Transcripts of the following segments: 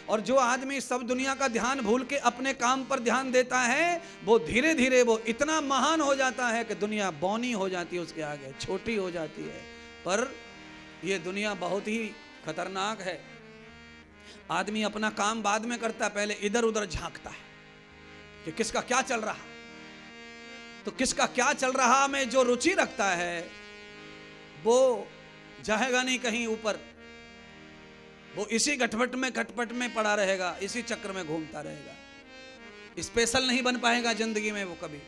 और जो आदमी सब दुनिया का ध्यान भूल के अपने काम पर ध्यान देता है, वो धीरे धीरे वो इतना महान हो जाता है कि दुनिया बौनी हो जाती है उसके आगे, छोटी हो जाती है। पर ये दुनिया बहुत ही खतरनाक है। आदमी अपना काम बाद में करता, पहले इधर उधर झांकता है कि किसका क्या चल रहा, तो किसका क्या चल रहा में जो रुचि रखता है वो जाएगा नहीं कहीं ऊपर, वो इसी खटपट में पड़ा रहेगा, इसी चक्र में घूमता रहेगा। स्पेशल नहीं बन पाएगा जिंदगी में वो कभी।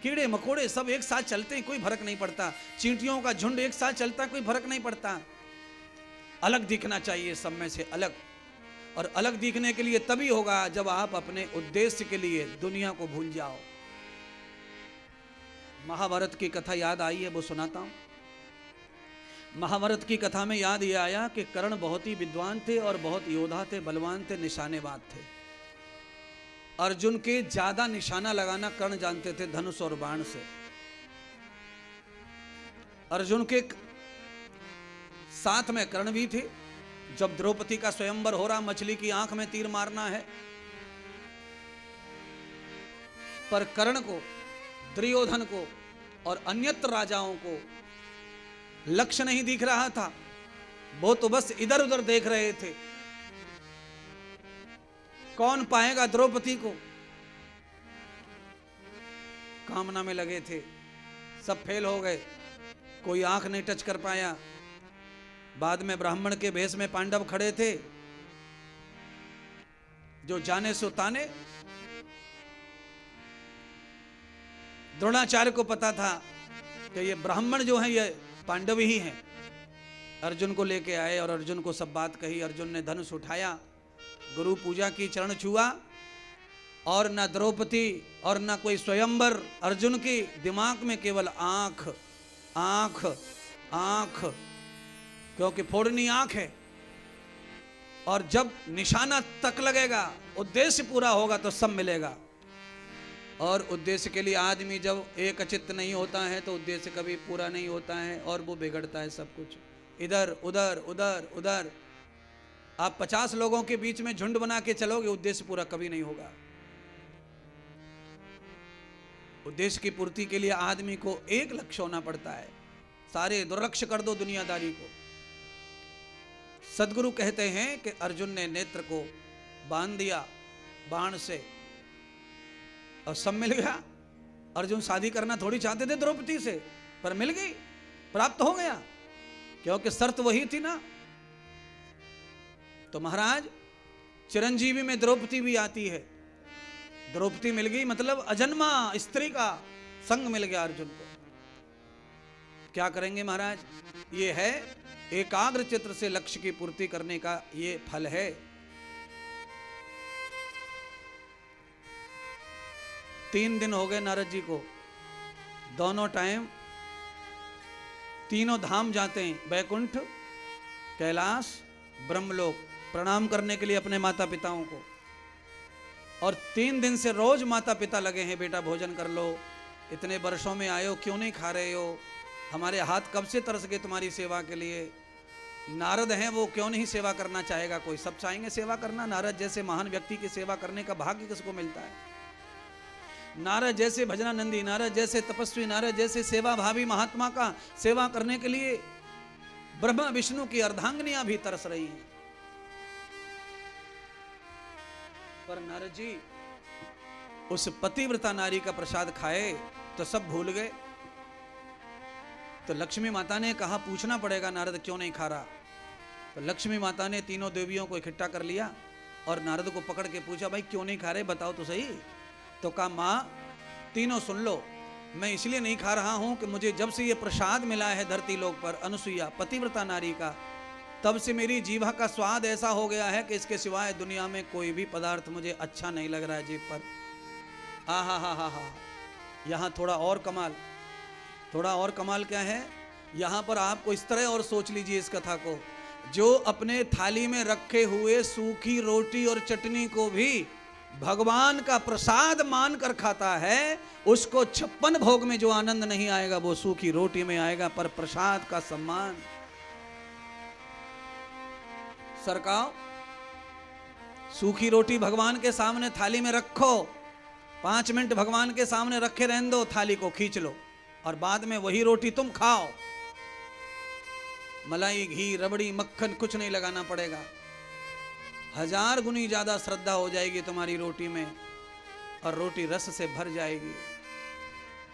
कीड़े मकोड़े सब एक साथ चलते हैं, कोई फर्क नहीं पड़ता। चींटियों का झुंड एक साथ चलता, कोई फर्क नहीं पड़ता। अलग दिखना चाहिए सब में से अलग, और अलग दिखने के लिए तभी होगा जब आप अपने उद्देश्य के लिए दुनिया को भूल जाओ। महाभारत की कथा याद आई है, वो सुनाता हूं। महाभारत की कथा में याद ये आया कि कर्ण बहुत ही विद्वान थे और बहुत योद्धा थे, बलवान थे, निशानेबाज थे। अर्जुन के ज्यादा निशाना लगाना कर्ण जानते थे, धनुष और बाण से। अर्जुन के साथ में कर्ण भी थे। जब द्रौपदी का स्वयंवर हो रहा, मछली की आंख में तीर मारना है, पर कर्ण को, दुर्योधन को और अन्यत्र राजाओं को लक्ष्य नहीं दिख रहा था। वो तो बस इधर उधर देख रहे थे, कौन पाएगा द्रौपदी को। कामना में लगे थे, सब फेल हो गए, कोई आंख नहीं टच कर पाया। बाद में ब्राह्मण के भेष में पांडव खड़े थे, जो जाने सो ताने। द्रोणाचार्य को पता था कि ये ब्राह्मण जो है ये पांडव ही हैं। अर्जुन को लेके आए और अर्जुन को सब बात कही। अर्जुन ने धनुष उठाया, गुरु पूजा की, चरण छुआ, और ना द्रौपदी और ना कोई स्वयंवर। अर्जुन की दिमाग में केवल आंख आंख आंख, क्योंकि फोड़नी आंख है। और जब निशाना तक लगेगा, उद्देश्य पूरा होगा तो सब मिलेगा। और उद्देश्य के लिए आदमी जब एकचित्त नहीं होता है तो उद्देश्य कभी पूरा नहीं होता है और वो बिगड़ता है सब कुछ। इधर उधर उधर उधर, आप 50 लोगों के बीच में झुंड बना के चलोगे, उद्देश्य पूरा कभी नहीं होगा। उद्देश्य की पूर्ति के लिए आदमी को एक लक्ष्य होना पड़ता है। सारे दुर्लक्ष्य कर दो दुनियादारी को। सदगुरु कहते हैं कि अर्जुन ने नेत्र को बांध दिया बाण से और सब मिल गया। अर्जुन शादी करना थोड़ी चाहते थे द्रौपदी से, पर मिल गई, प्राप्त हो गया, क्योंकि शर्त वही थी ना। तो महाराज, चिरंजीवी में द्रौपदी भी आती है। द्रौपदी मिल गई मतलब अजन्मा स्त्री का संग मिल गया अर्जुन को। क्या करेंगे महाराज? ये है एकाग्र चित्र से लक्ष्य की पूर्ति करने का ये फल है। तीन दिन हो गए नारद जी को, दोनों टाइम तीनों धाम जाते हैं, वैकुंठ, कैलाश, ब्रह्मलोक, प्रणाम करने के लिए अपने माता पिताओं को। और 3 दिन से रोज माता पिता लगे हैं, बेटा भोजन कर लो, इतने वर्षों में आए हो, क्यों नहीं खा रहे हो, हमारे हाथ कब से तरस गए तुम्हारी सेवा के लिए। नारद हैं, वो क्यों नहीं सेवा करना चाहेगा? कोई, सब चाहेंगे सेवा करना। नारद जैसे महान व्यक्ति की सेवा करने का भाग्य किसको मिलता है? नारद जैसे भजनानंदी, नारद जैसे तपस्वी, नारद जैसे सेवा भावी महात्मा का सेवा करने के लिए ब्रह्मा विष्णु की अर्धांगिनियां भी तरस रही हैं। पर नारद जी उस पतिव्रता नारी का प्रसाद खाए तो सब भूल गए। तो लक्ष्मी माता ने कहा, पूछना पड़ेगा नारद क्यों नहीं खा रहा। तो लक्ष्मी माता ने तीनों देवियों को इकट्ठा कर लिया और नारद को पकड़ के पूछा, भाई क्यों नहीं खा रहे, बताओ तो सही। तो कहा, माँ तीनों सुन लो, मैं इसलिए नहीं खा रहा हूं कि मुझे जब से ये प्रसाद मिला है धरती लोक पर, अनसुईया पतिव्रता नारी का, तब से मेरी जीवा का स्वाद ऐसा हो गया है कि इसके सिवाय दुनिया में कोई भी पदार्थ मुझे अच्छा नहीं लग रहा है जीभ पर। हा हा हा हा। यहाँ थोड़ा और कमाल, थोड़ा और कमाल क्या है, यहाँ पर आपको इस तरह और सोच लीजिए इस कथा को, जो अपने थाली में रखे हुए सूखी रोटी और चटनी को भी भगवान का प्रसाद मानकर खाता है, उसको 56 भोग में जो आनंद नहीं आएगा वो सूखी रोटी में आएगा। पर प्रसाद का सम्मान। सरकाओ, सूखी रोटी भगवान के सामने थाली में रखो, 5 मिनट भगवान के सामने रखे रहने दो, थाली को खींच लो और बाद में वही रोटी तुम खाओ। मलाई, घी, रबड़ी, मक्खन कुछ नहीं लगाना पड़ेगा। 1000 गुनी ज्यादा श्रद्धा हो जाएगी तुम्हारी रोटी में और रोटी रस से भर जाएगी।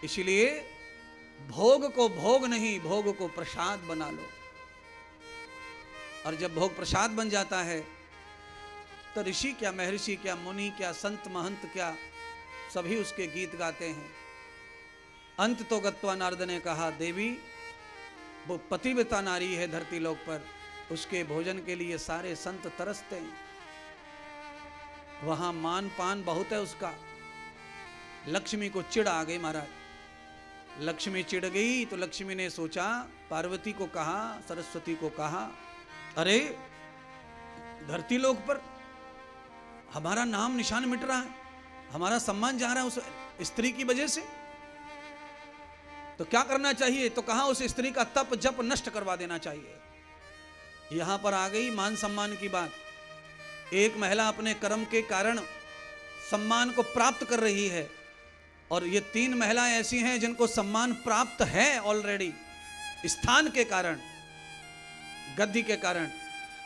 इसलिए भोग को भोग नहीं, भोग को प्रसाद बना लो। और जब भोग प्रसाद बन जाता है तो ऋषि क्या, महर्षि क्या, मुनि क्या, संत महंत क्या, सभी उसके गीत गाते हैं। अंत तो गत्वा नारद ने कहा, देवी वो पतिव्रता नारी है धरती लोक पर, उसके भोजन के लिए सारे संत तरसते हैं। वहां मान पान बहुत है उसका। लक्ष्मी को चिढ़ आ गई महाराज। लक्ष्मी चिढ़ गई तो लक्ष्मी ने सोचा, पार्वती को कहा, सरस्वती को कहा, अरे धरती लोक पर हमारा नाम निशान मिट रहा है, हमारा सम्मान जा रहा है उस स्त्री की वजह से, तो क्या करना चाहिए? तो कहा उस स्त्री का तप जप नष्ट करवा देना चाहिए। यहां पर आ गई मान सम्मान की बात। एक महिला अपने कर्म के कारण सम्मान को प्राप्त कर रही है और ये 3 महिलाएं ऐसी हैं जिनको सम्मान प्राप्त है ऑलरेडी, स्थान के कारण, गद्दी के कारण।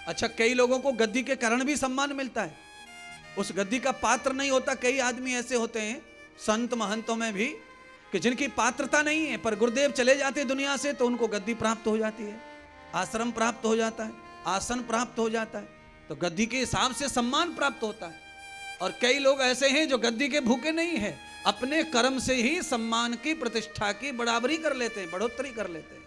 अच्छा, कई लोगों को गद्दी के कारण भी सम्मान मिलता है, उस गद्दी का पात्र नहीं होता। कई आदमी ऐसे होते हैं संत महंतों में भी कि जिनकी पात्रता नहीं है, पर गुरुदेव चले जाते दुनिया से तो उनको गद्दी प्राप्त हो जाती है, आश्रम प्राप्त हो जाता है, आसन प्राप्त हो जाता है, तो गद्दी के हिसाब से सम्मान प्राप्त होता है। और कई लोग ऐसे हैं जो गद्दी के भूखे नहीं हैं, अपने कर्म से ही सम्मान की, प्रतिष्ठा की बराबरी कर लेते हैं, बढ़ोतरी कर लेते हैं।